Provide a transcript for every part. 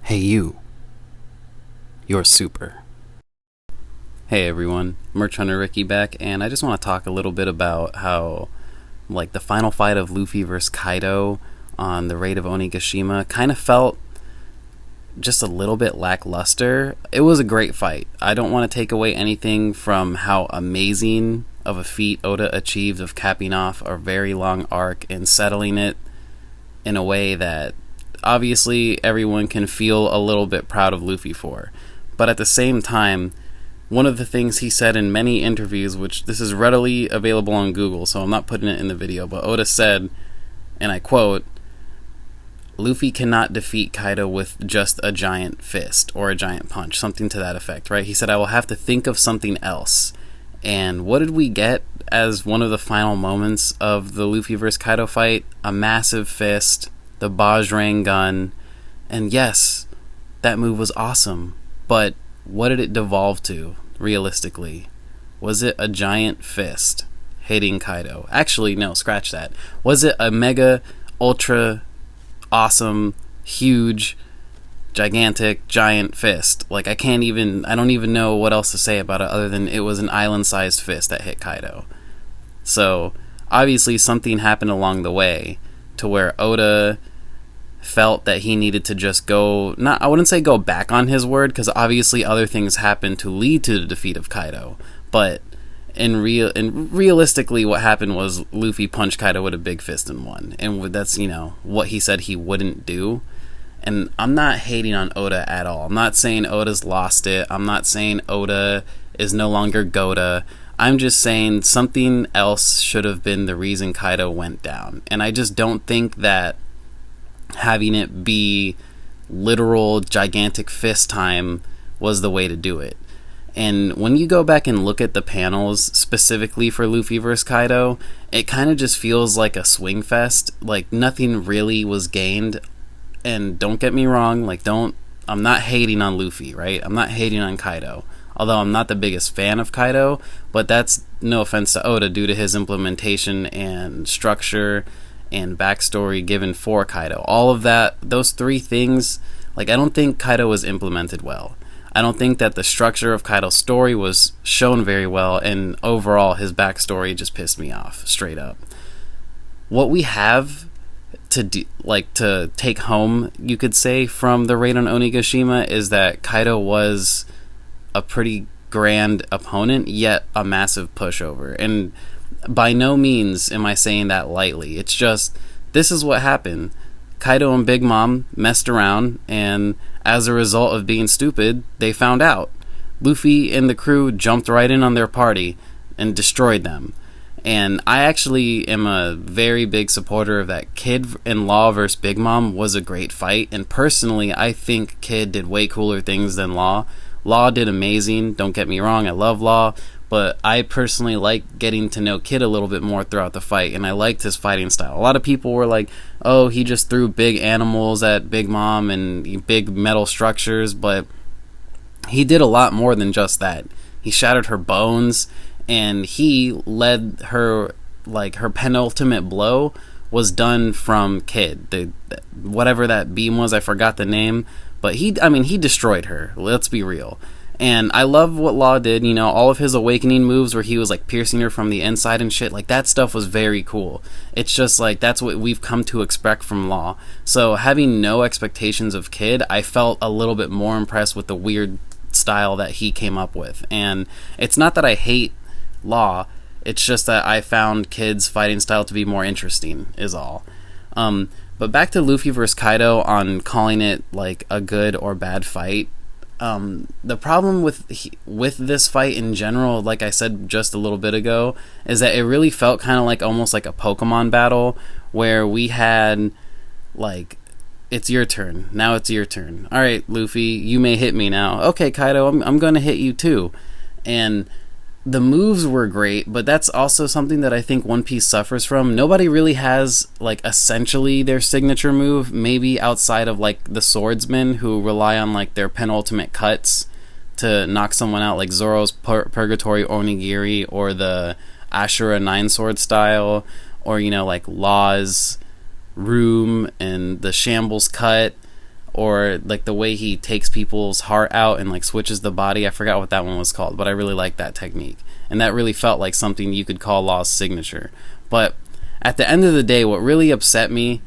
Hey you, you're super. Hey everyone, Merch Hunter Ricky back, and I just want to talk a little bit about how, the final fight of Luffy versus Kaido on the raid of Onigashima kind of felt just a little bit lackluster. It was a great fight. I don't want to take away anything from how amazing of a feat Oda achieved of capping off a very long arc and settling it in a way that obviously everyone can feel a little bit proud of Luffy for. But at the same time, one of the things he said in many interviews, which this is readily available on Google, so I'm not putting it in the video, but Oda said, and I quote, "Luffy cannot defeat Kaido with just a giant fist or a giant punch," something to that effect, right? He said, "I will have to think of something else." And what did we get as one of the final moments of the Luffy vs. Kaido fight? A massive fist, the Bajrang gun, and yes, that move was awesome, but what did it devolve to, realistically? Was it a giant fist hitting Kaido? Actually, no, scratch that. Was it a mega, ultra, awesome, huge, gigantic, giant fist? I don't even know what else to say about it other than it was an island-sized fist that hit Kaido. So, obviously something happened along the way to where Oda felt that he needed to just I wouldn't say go back on his word, because obviously other things happened to lead to the defeat of Kaido, but realistically what happened was Luffy punched Kaido with a big fist and won, and that's what he said he wouldn't do. And I'm not hating on Oda at all. I'm not saying Oda's lost it. I'm not saying Oda is no longer Goda. I'm just saying something else should have been the reason Kaido went down, and I just don't think that having it be literal gigantic fist time was the way to do it. And when you go back and look at the panels specifically for Luffy vs. Kaido, it kind of just feels like a swing fest. Nothing really was gained. And don't get me wrong, I'm not hating on Luffy, right? I'm not hating on Kaido, although I'm not the biggest fan of Kaido, but that's no offense to Oda due to his implementation and structure and backstory given for Kaido. All of that, those three things, I don't think Kaido was implemented well. I don't think that the structure of Kaido's story was shown very well, and overall his backstory just pissed me off, straight up. What we have to take home, you could say, from the raid on Onigashima is that Kaido was a pretty grand opponent, yet a massive pushover. And by no means am I saying that lightly. It's just, this is what happened. Kaido and Big Mom messed around, and as a result of being stupid, they found out. Luffy and the crew jumped right in on their party and destroyed them. And I actually am a very big supporter of that. Kid and Law versus Big Mom was a great fight, and personally I think Kid did way cooler things than Law. Law did amazing, don't get me wrong, I love Law, but I personally like getting to know Kid a little bit more throughout the fight, and I liked his fighting style. A lot of people were like, oh, he just threw big animals at Big Mom and big metal structures, but he did a lot more than just that. He shattered her bones, and he led her, her penultimate blow was done from Kid. Whatever that beam was, I forgot the name, but he destroyed her, let's be real. And I love what Law did, all of his awakening moves where he was piercing her from the inside and shit, that stuff was very cool. It's just that's what we've come to expect from Law. So having no expectations of Kid, I felt a little bit more impressed with the weird style that he came up with. And it's not that I hate Law, it's just that I found Kid's fighting style to be more interesting, is all. But back to Luffy vs. Kaido on calling it a good or bad fight. The problem with this fight in general, like I said just a little bit ago, is that it really felt kind of almost like a Pokemon battle, where we had it's your turn, now it's your turn. Alright, Luffy, you may hit me now. Okay, Kaido, I'm gonna hit you too. And the moves were great, but that's also something that I think One Piece suffers from. Nobody really has essentially their signature move, maybe outside of the swordsmen, who rely on their penultimate cuts to knock someone out, like Zoro's Purgatory Onigiri, or the Ashura Nine Sword style, or Law's Room and the Shambles cut, or like the way he takes people's heart out and like switches the body. I forgot what that one was called, but I really like that technique, and that really felt like something you could call Law's signature. But at the end of the day, what really upset me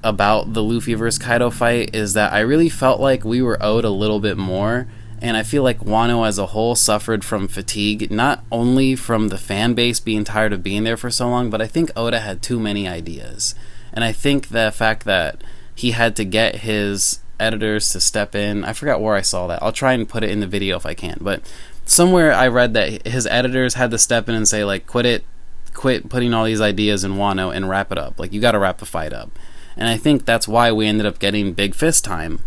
about the Luffy vs. Kaido fight is that I really felt like we were owed a little bit more, and I feel like Wano as a whole suffered from fatigue, not only from the fan base being tired of being there for so long, but I think Oda had too many ideas. And I think the fact that he had to get his editors to step in, I forgot where I saw that, I'll try and put it in the video if I can, but somewhere I read that his editors had to step in and say, like, quit putting all these ideas in Wano and wrap it up. Like, you gotta wrap the fight up. And I think that's why we ended up getting Big Fist time.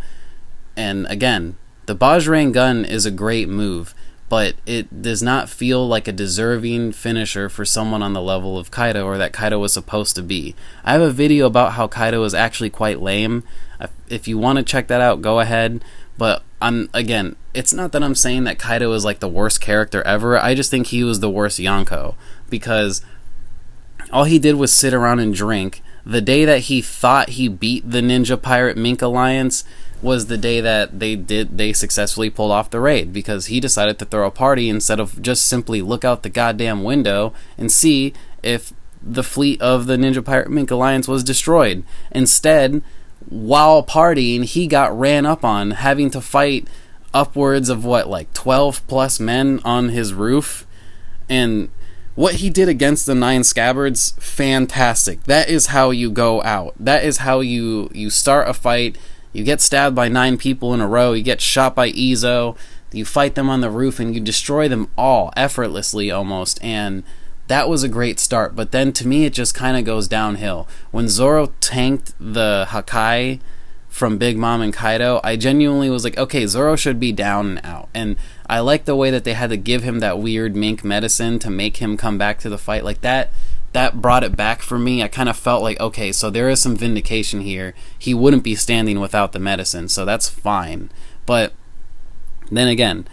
And again, the Bajrang gun is a great move, but it does not feel like a deserving finisher for someone on the level of Kaido, or that Kaido was supposed to be. I have a video about how Kaido is actually quite lame. If you want to check that out, go ahead. But again, it's not that I'm saying that Kaido is like the worst character ever. I just think he was the worst Yonko, because all he did was sit around and drink. The day that he thought he beat the Ninja Pirate Mink Alliance was the day that they successfully pulled off the raid, because he decided to throw a party instead of just simply look out the goddamn window and see if the fleet of the Ninja Pirate Mink Alliance was destroyed. Instead, while partying, he got ran up on, having to fight upwards of 12 plus men on his roof. And what he did against the 9 scabbards, fantastic. That is how you go out. That is how you start a fight. You get stabbed by 9 people in a row, you get shot by Izo, you fight them on the roof, and you destroy them all effortlessly almost, and that was a great start. But then to me it just kind of goes downhill. When Zoro tanked the Hakai from Big Mom and Kaido, I genuinely was like, okay, Zoro should be down and out. And I like the way that they had to give him that weird mink medicine to make him come back to the fight. Like that brought it back for me. I kind of felt like, okay, so there is some vindication here. He wouldn't be standing without the medicine, so that's fine. But then again,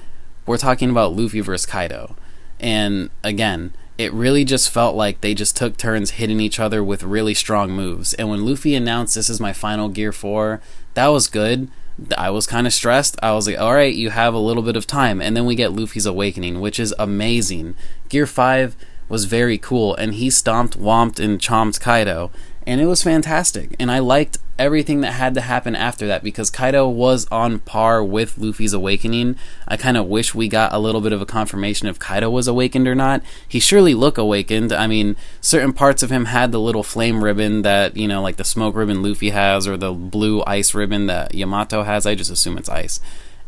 we're talking about Luffy versus Kaido. And again, it really just felt like they just took turns hitting each other with really strong moves. And when Luffy announced, this is my final Gear 4, that was good. I was kind of stressed. I was like, alright, you have a little bit of time. And then we get Luffy's Awakening, which is amazing. Gear 5 was very cool, and he stomped, womped, and chomped Kaido, and it was fantastic. And I liked everything that had to happen after that, because Kaido was on par with Luffy's Awakening. I kind of wish we got a little bit of a confirmation if Kaido was awakened or not. He surely looked awakened. I mean, certain parts of him had the little flame ribbon that, like the smoke ribbon Luffy has, or the blue ice ribbon that Yamato has. I just assume it's ice.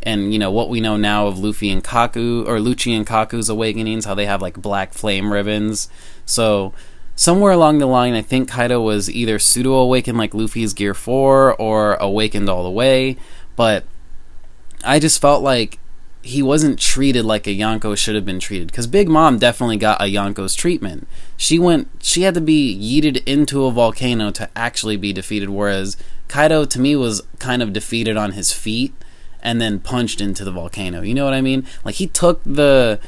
And, what we know now of Luffy and Kaku, or Lucci and Kaku's awakenings, how they have, black flame ribbons. So, somewhere along the line, I think Kaido was either pseudo-awakened like Luffy's Gear 4, or awakened all the way. But I just felt like he wasn't treated like a Yonko should have been treated. Because Big Mom definitely got a Yonko's treatment. She had to be yeeted into a volcano to actually be defeated, whereas Kaido, to me, was kind of defeated on his feet and then punched into the volcano. You know what I mean? Like, he took the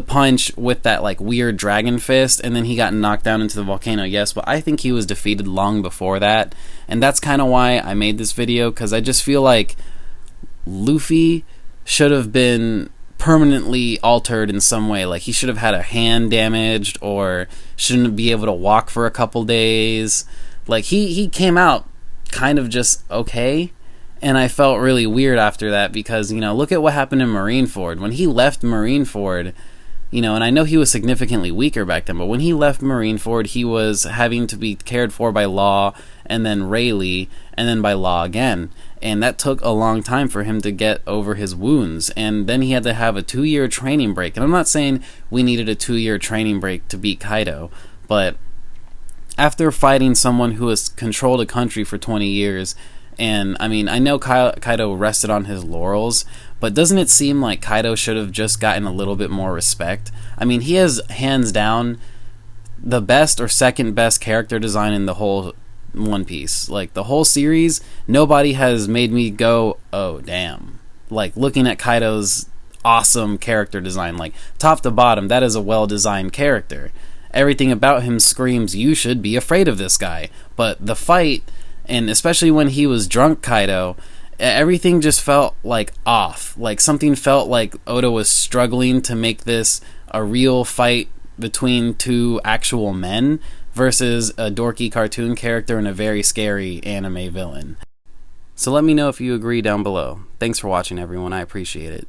punch with that weird dragon fist, and then he got knocked down into the volcano, yes, but I think he was defeated long before that. And that's kind of why I made this video, because I just feel like Luffy should have been permanently altered in some way. Like, he should have had a hand damaged, or shouldn't be able to walk for a couple days. Like, he came out kind of just okay. And I felt really weird after that, because, look at what happened in Marineford. When he left Marineford, and I know he was significantly weaker back then, but when he left Marineford, he was having to be cared for by Law, and then Rayleigh, and then by Law again. And that took a long time for him to get over his wounds. And then he had to have a 2-year training break. And I'm not saying we needed a 2-year training break to beat Kaido, but after fighting someone who has controlled a country for 20 years, and I mean, I know Kaido rested on his laurels, but doesn't it seem like Kaido should have just gotten a little bit more respect? I mean, he has hands down the best or second best character design in the whole One Piece. Like, the whole series, nobody has made me go, oh damn. Like, looking at Kaido's awesome character design, like top to bottom, that is a well designed character. Everything about him screams, you should be afraid of this guy. But the fight, and especially when he was drunk Kaido, Everything just felt like off. Like something felt like Oda was struggling to make this a real fight between two actual men versus a dorky cartoon character and a very scary anime villain. So let me know if you agree down below. Thanks for watching, everyone. I appreciate it.